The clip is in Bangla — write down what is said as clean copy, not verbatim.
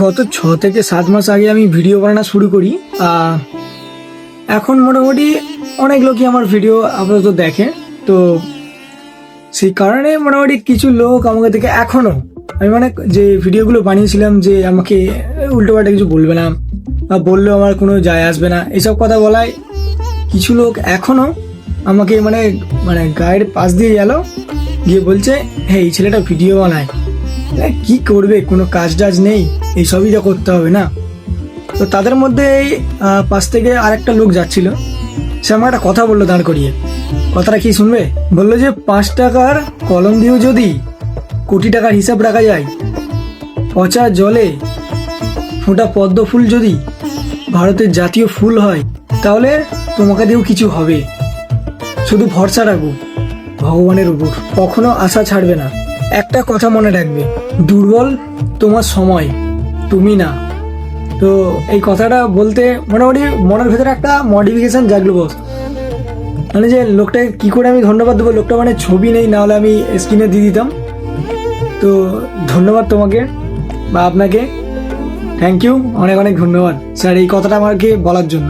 গত 6 থেকে 7 মাস আগে আমি ভিডিও বানানো শুরু করি। এখন মোটামুটি অনেক লোকই আমার ভিডিও আপাতত দেখে, তো সেই কারণে মোটামুটি কিছু লোক আমাকে থেকে এখনো আমি মানে যে ভিডিওগুলো বানিয়েছিলাম যে আমাকে উল্টোপাল্টা কিছু বলবে না বা বললেও আমার কোনো যায় আসবে না এসব কথা বলায় কিছু লোক এখনো আমাকে মানে মানে গায়ের পাশ দিয়ে গেল গিয়ে বলছে, হ্যাঁ এই ছেলেটা ভিডিও বানায়, কি করবে, কোনো কাজ টাজ নেই, এইসবই যা করতে হবে না। তো তাদের মধ্যে এই পাশ থেকে আরেকটা লোক যাচ্ছিল, সে আমার একটা কথা বললো দাঁড় করিয়ে। কথাটা কি শুনবে? বললো যে 5 টাকার কলম দিয়েও যদি কোটি টাকার হিসাব রাখা যায়, পচা জলে ফোঁটা পদ্ম ফুল যদি ভারতের জাতীয় ফুল হয়, তাহলে তোমাকে দিয়েও কিছু হবে। শুধু ভরসা রাখো ভগবানের উপর, কখনো আশা ছাড়বে না। একটা কথা মনে রাখবে, দুর্বল তোমার সময়, তুমি না। তো এই কথাটা বলতে মোটামুটি মনের ভেতরে একটা মডিফিকেশন জাগলো বস। মানে যে লোকটাকে কি করে আমি ধন্যবাদ দেবো, লোকটা মানে ছবি নেই, না হলে আমি স্ক্রিনে দিয়ে দিতাম। তো ধন্যবাদ তোমাকে বা আপনাকে, থ্যাংক ইউ, অনেক অনেক ধন্যবাদ স্যার এই কথাটা আমাকে বলার জন্য।